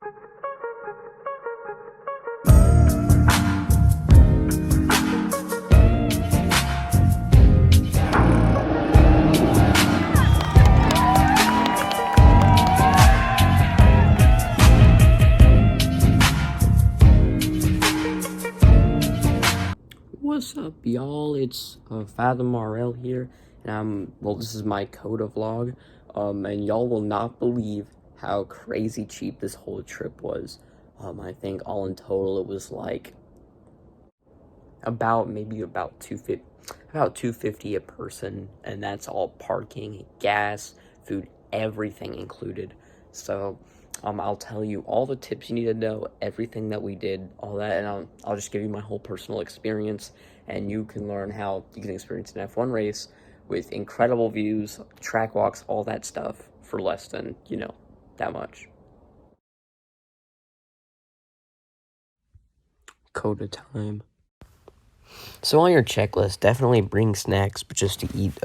What's up, y'all? It's Fathom RL here, and this is my COTA vlog, and y'all will not believe how crazy cheap this whole trip was. I think all in total it was like about $250 a person, and that's all parking, gas, food, everything included. So I'll tell you all the tips you need to know, everything that we did, all that, and I'll just give you my whole personal experience, and you can learn how you can experience an F1 race with incredible views, track walks, all that stuff for less than, that much. COTA time. So on your checklist, definitely bring snacks, but just to eat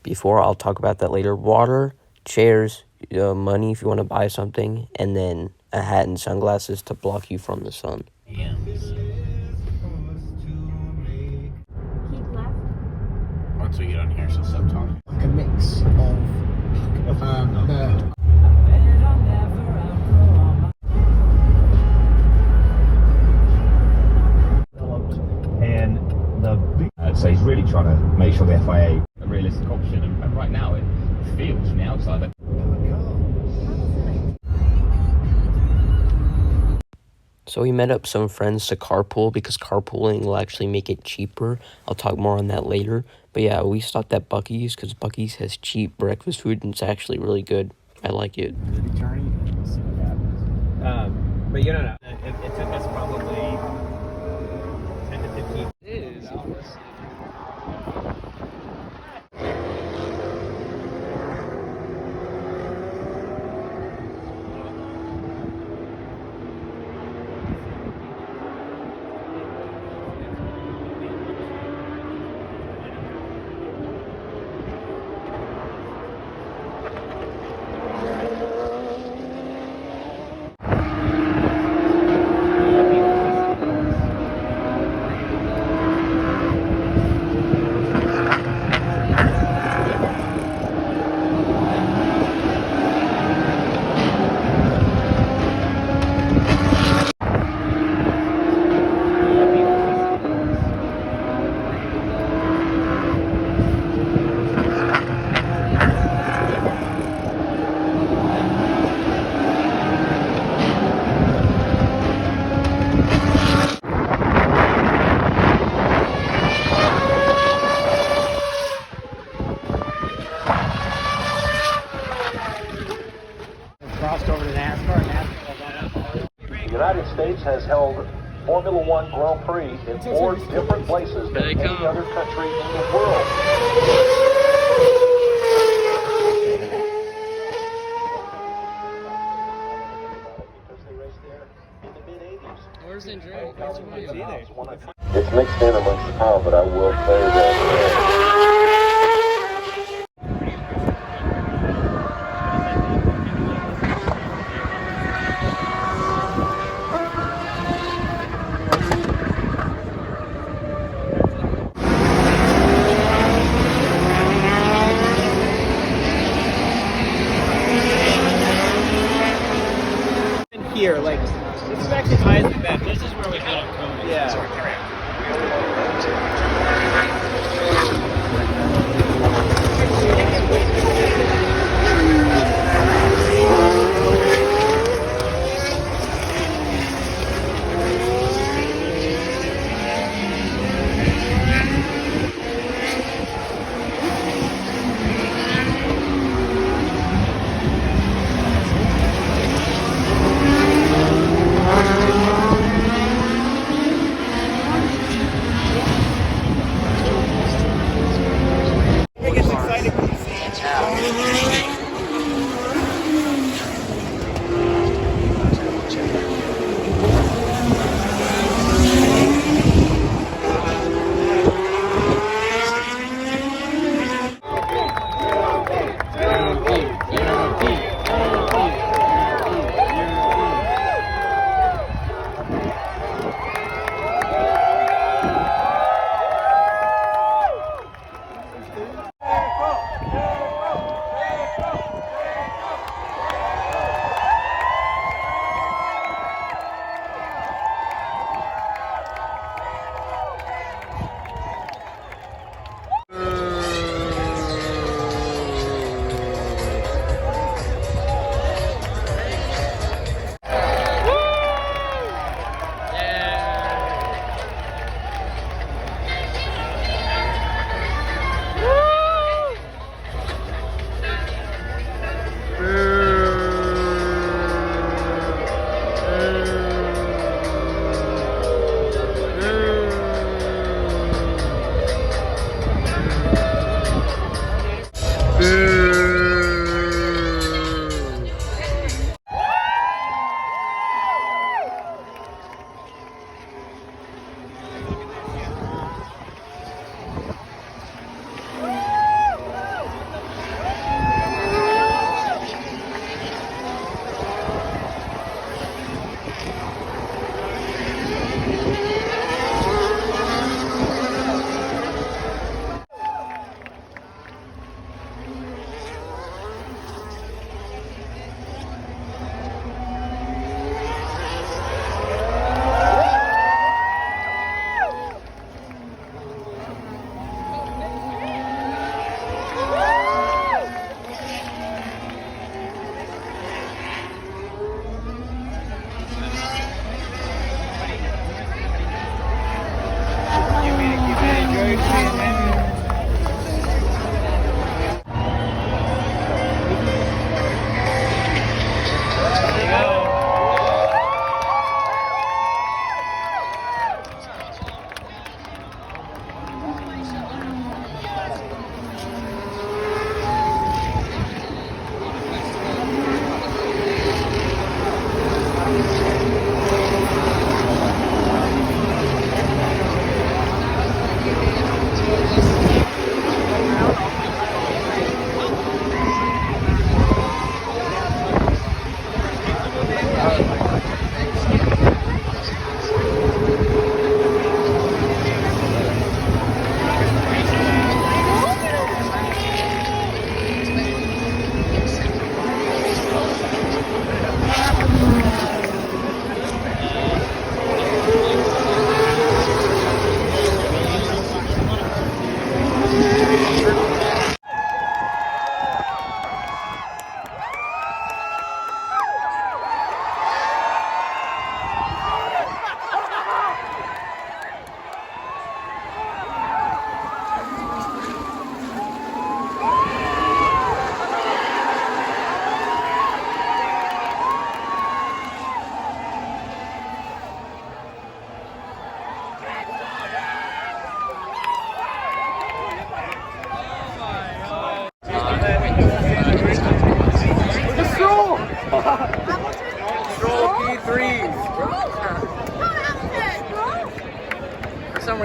before. I'll talk about that later. Water, chairs, money if you want to buy something, and then a hat and sunglasses to block you from the sun. Yeah. Once we get on here, she'll stop talking. Like a mix of so he's really trying to make sure the FIA a realistic option, and right now it feels from the outside that. So we met up some friends to carpool because carpooling will actually make it cheaper. I'll talk more on that later. But yeah, we stopped at Buc-ee's because Buc-ee's has cheap breakfast food and it's actually really good. I like it. But you don't know. It took us probably 10 to 15 days. The United States has held Formula One Grand Prix in 4 different places than any other country in the world. It's mixed in amongst the pile, but I will say that.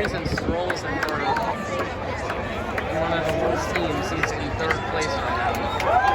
reason, Stroll's in third. One of the worst teams. He's in third place right now.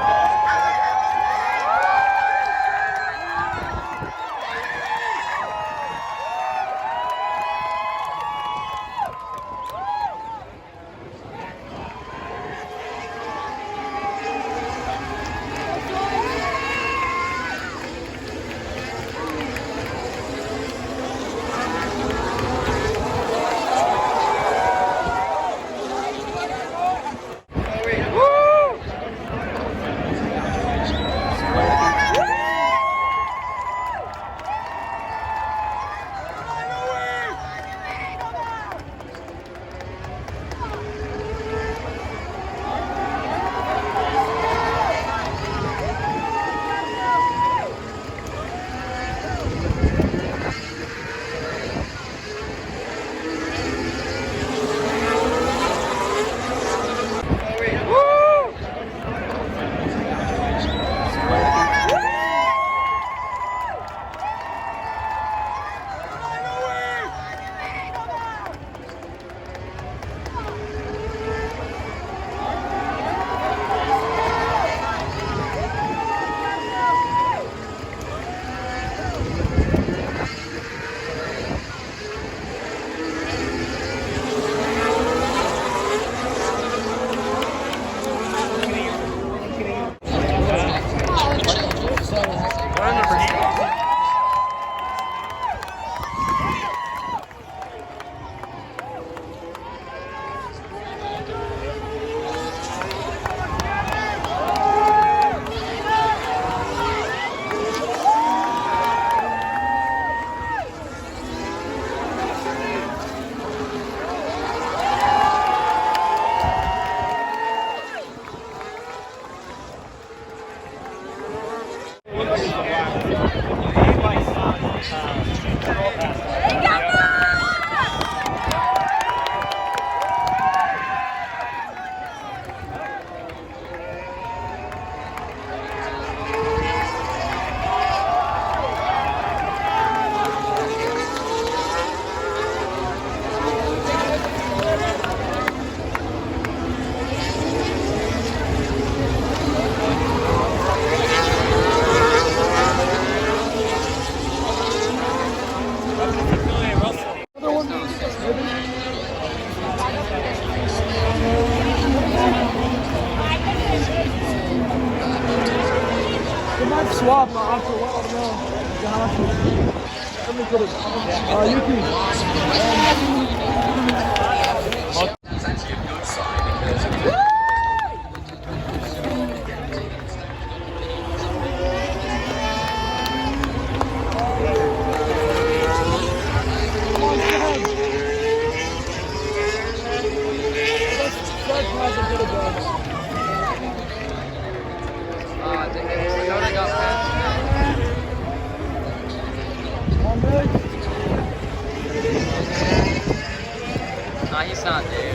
Swap after a while, no. Let me put it. You Nah, he's not there.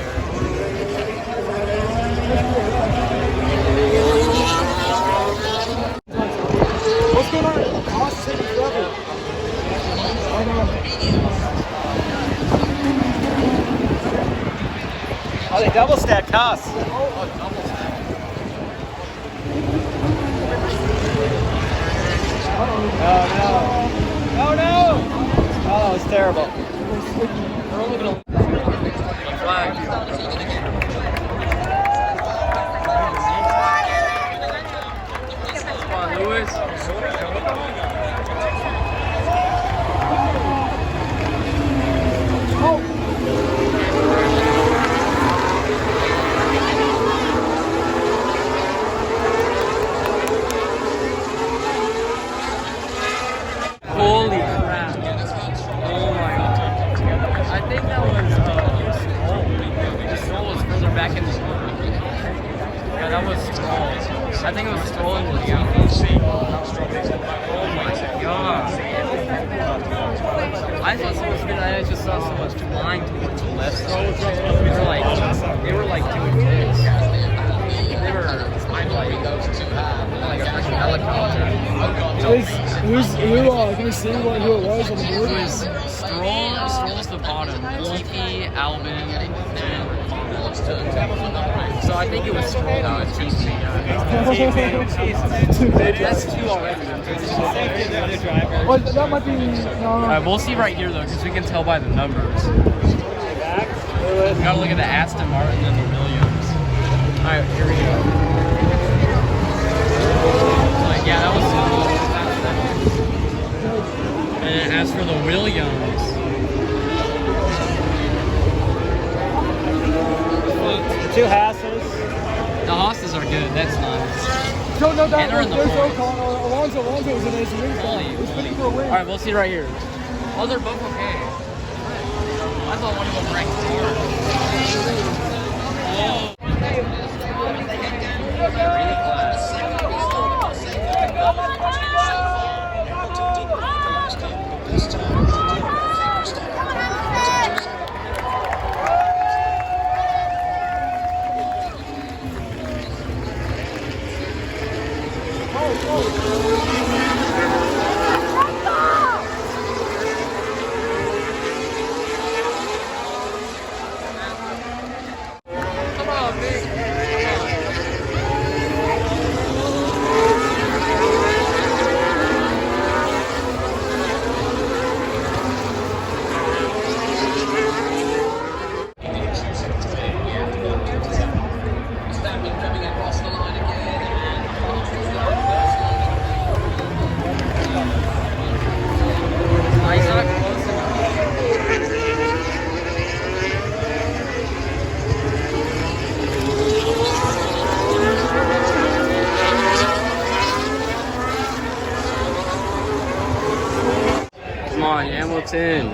What's going on? Cost taking forever. I know. Oh, they double stack costs. Oh no! Oh, it's terrible. Flag. Come on, Lewis. Holy crap. Oh my god. I think that was Stroll was further back in the corner. Yeah, that was Stroll. I think it was Stroll and Leon. Oh my god. I thought so much good. I just saw so much line towards the left. They were like doing this. They were like a freaking helicopter. Can we see who it was on the board? It was Stroll's the bottom. Latifi Albin, and so I think it was That's two already. Well, that might be. No. Alright, we'll see right here though, because we can tell by the numbers. We gotta look at the Aston Martin and the Williams. Alright, here we go. Like, yeah, that was and as for the Williams, The two Hasses. the Haas's are good. That's nice. No, And they're in the there's points. Alonso was in his wings. He's spinning for a win. Alright, we'll see right here. Oh, they're both okay. I thought one of them ranked hard. Come on, Hamilton.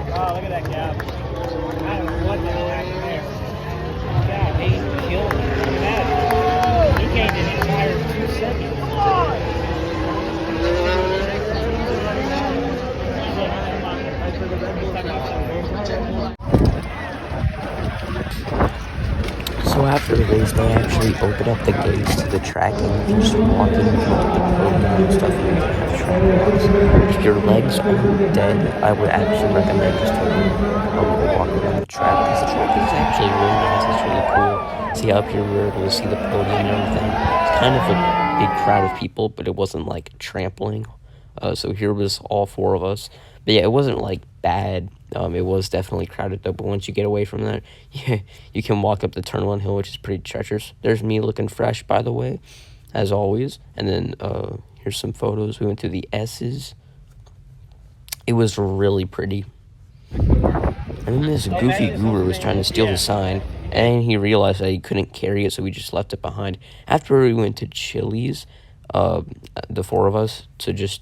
Oh, look at that gap. I don't know what the heck there. God, he's killing me. Look at that. He gained an entire 2 seconds. So after the race, they actually opened up the gates to the track and you can just walk in and look at the podium and stuff and you can have track walks. If your legs are dead, I would actually recommend just taking a walk around the track because the track is actually really nice. It's really cool. See up here, we were able to see the podium and everything. It's kind of a big crowd of people, but it wasn't like trampling. So here was all 4 of us. But yeah, it wasn't like bad. It was definitely crowded though, but once you get away from that, yeah, you can walk up the Turn-1 Hill, which is pretty treacherous. There's me looking fresh, by the way, as always. And then here's some photos. We went to the S's. It was really pretty. And then this goofy guru was trying to steal the sign, and he realized that he couldn't carry it, so we just left it behind. After we went to Chili's, the 4 of us, to just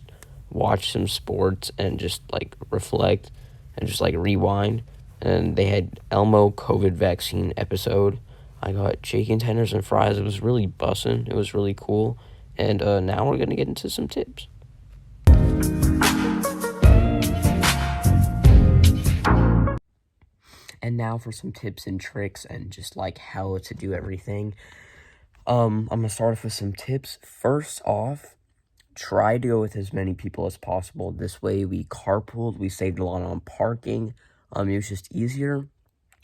watch some sports and just like reflect and just like rewind, and they had Elmo COVID vaccine episode. I got chicken tenders and fries. It was really bussin'. It was really cool. And now we're gonna get into some tips. And now for some tips and tricks and just like how to do everything. I'm gonna start off with some tips. First off, try to go with as many people as possible. This way we carpooled, we saved a lot on parking. It was just easier.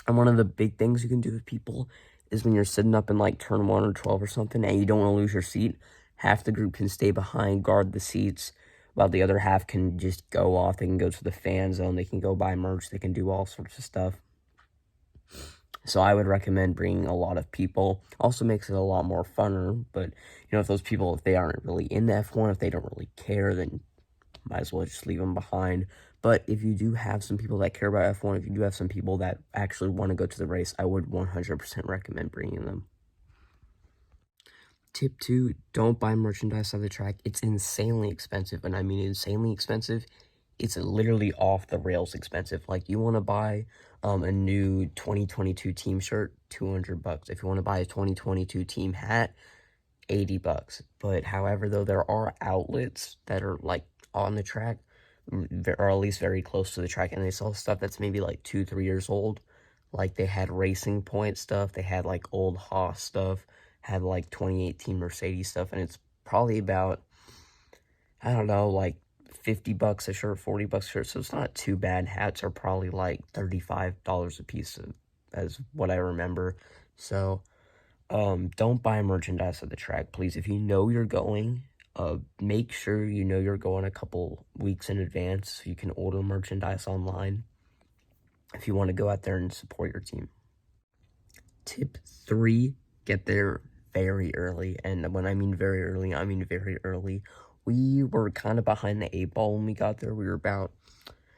And one of the big things you can do with people is when you're sitting up in like turn 1 or 12 or something and you don't want to lose your seat, half the group can stay behind, guard the seats, while the other half can just go off. They can go to the fan zone, they can go buy merch, they can do all sorts of stuff. So I would recommend bringing a lot of people. Also makes it a lot more funner, but you know, if those people, if they aren't really in the F1, if they don't really care, then might as well just leave them behind. But if you do have some people that care about F1, if you do have some people that actually want to go to the race, I would 100% recommend bringing them. Tip 2, don't buy merchandise on the track. It's insanely expensive, and I mean insanely expensive. It's literally off the rails expensive. Like, you want to buy a new 2022 team shirt, $200. If you want to buy a 2022 team hat, $80. But however, though, there are outlets that are like on the track, or at least very close to the track, and they saw stuff that's maybe like 2-3 years old. Like they had Racing Point stuff, they had like old Haas stuff, had like 2018 Mercedes stuff, and it's probably about, I don't know, like $50 a shirt, $40 a shirt, so it's not too bad. Hats are probably like $35 a piece, as what I remember. So don't buy merchandise at the track, please. If you know you're going, make sure you know you're going a couple weeks in advance so you can order merchandise online if you want to go out there and support your team. Tip 3, get there very early. And when I mean very early, I mean very early. We were kind of behind the 8 ball when we got there. We were about,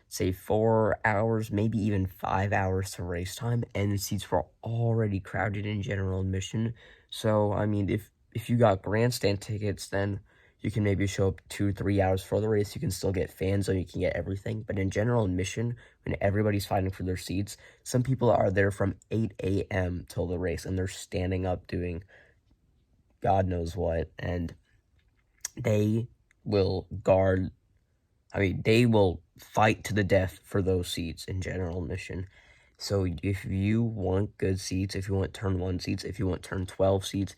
say, 4 hours, maybe even 5 hours to race time, and the seats were already crowded in general admission. So, I mean, if you got grandstand tickets, then you can maybe show up 2-3 hours before the race. You can still get fans, or you can get everything. But in general admission, when everybody's fighting for their seats, some people are there from 8 a.m. till the race, and they're standing up doing God knows what, and they will guard. I mean, they will fight to the death for those seats in general admission. So if you want good seats, if you want turn 1 seats, if you want turn 12 seats,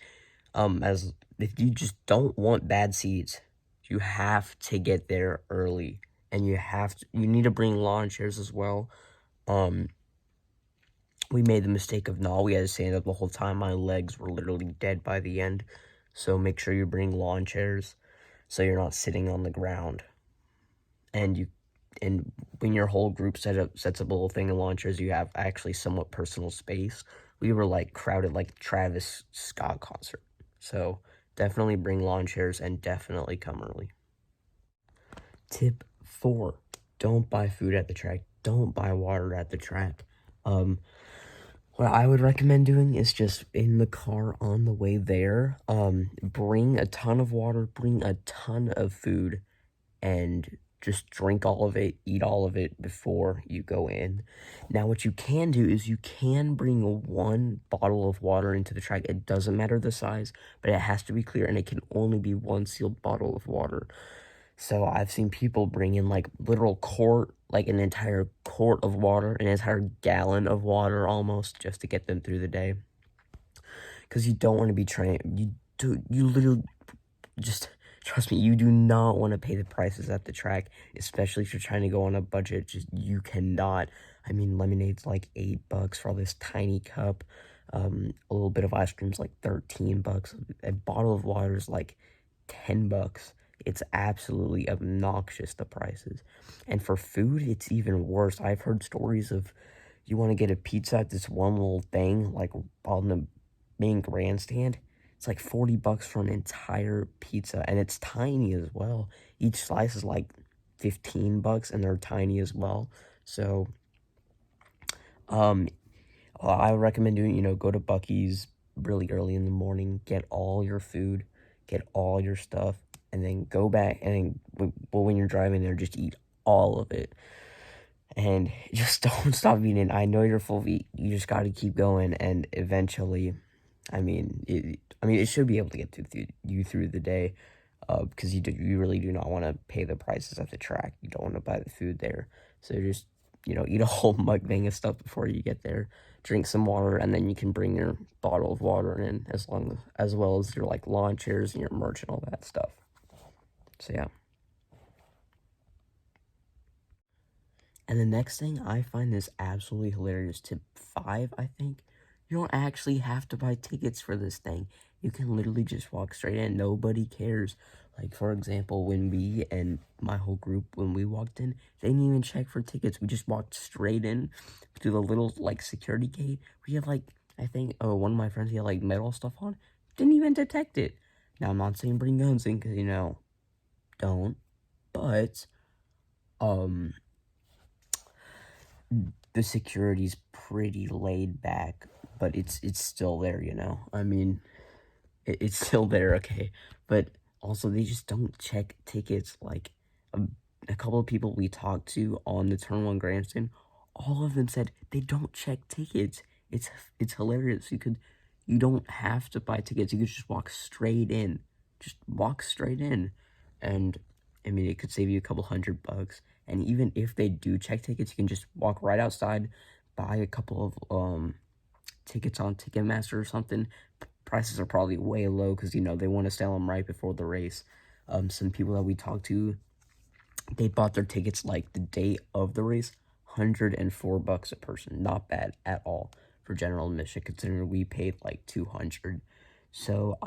if you just don't want bad seats, you have to get there early, and you need to bring lawn chairs as well. We made the mistake of we had to stand up the whole time. My legs were literally dead by the end. So make sure you bring lawn chairs so you're not sitting on the ground. And when your whole group sets up a little thing in lawn chairs, you have actually somewhat personal space. We were like crowded like Travis Scott concert. So definitely bring lawn chairs and definitely come early. Tip 4, don't buy food at the track. Don't buy water at the track. What I would recommend doing is just in the car on the way there, bring a ton of water, bring a ton of food, and just drink all of it, eat all of it before you go in. Now, what you can do is you can bring 1 bottle of water into the track. It doesn't matter the size, but it has to be clear, and it can only be 1 sealed bottle of water. So I've seen people bring in like literal quart, like an entire quart of water, an entire gallon of water almost, just to get them through the day. Because you don't want to be trying, you literally just, trust me, you do not want to pay the prices at the track, especially if you're trying to go on a budget. You cannot. I mean, lemonade's like $8 for this tiny cup. A little bit of ice cream's like $13. A bottle of water is like $10. It's absolutely obnoxious, the prices. And for food, it's even worse. I've heard stories of you want to get a pizza at this one little thing, like on the main grandstand. It's like $40 for an entire pizza, and it's tiny as well. Each slice is like $15, and they're tiny as well. So, I would recommend doing, go to Buc-ee's really early in the morning, get all your food, get all your stuff, and then go back, and then, when you're driving there, just eat all of it. And just don't stop eating. I know you're full of eat. You just got to keep going, and eventually, it should be able to get you through the day, because you really do not want to pay the prices at the track. You don't want to buy the food there. So just, eat a whole mukbang of stuff before you get there. Drink some water, and then you can bring your bottle of water in, as well as your like lawn chairs and your merch and all that stuff. So yeah. And the next thing, I find this absolutely hilarious. Tip 5, I think. You don't actually have to buy tickets for this thing. You can literally just walk straight in. Nobody cares. Like, for example, when we and my whole group, when we walked in, they didn't even check for tickets. We just walked straight in through the little, like, security gate. We had, like, I think, one of my friends, he had, like, metal stuff on. Didn't even detect it. Now, I'm not saying bring guns in, because, don't. But, the security's pretty laid back, but it's still there, I mean, it's still there, okay? But also, they just don't check tickets. Like, a couple of people we talked to on the Turn 1 grandstand, all of them said they don't check tickets. It's hilarious. You don't have to buy tickets. You could just walk straight in. Just walk straight in. And I mean, it could save you a couple $100. And even if they do check tickets, you can just walk right outside, buy a couple of tickets on Ticketmaster or something. Prices are probably way low because, you know, they want to sell them right before the race. Some people that we talked to, they bought their tickets like the day of the race, $104 a person. Not bad at all for general admission, considering we paid like $200. So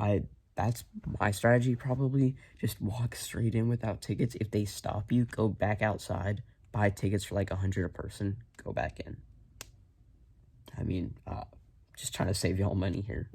that's my strategy, probably. Just walk straight in without tickets. If they stop you, go back outside, buy tickets for like $100 a person, go back in. I mean, just trying to save y'all money here.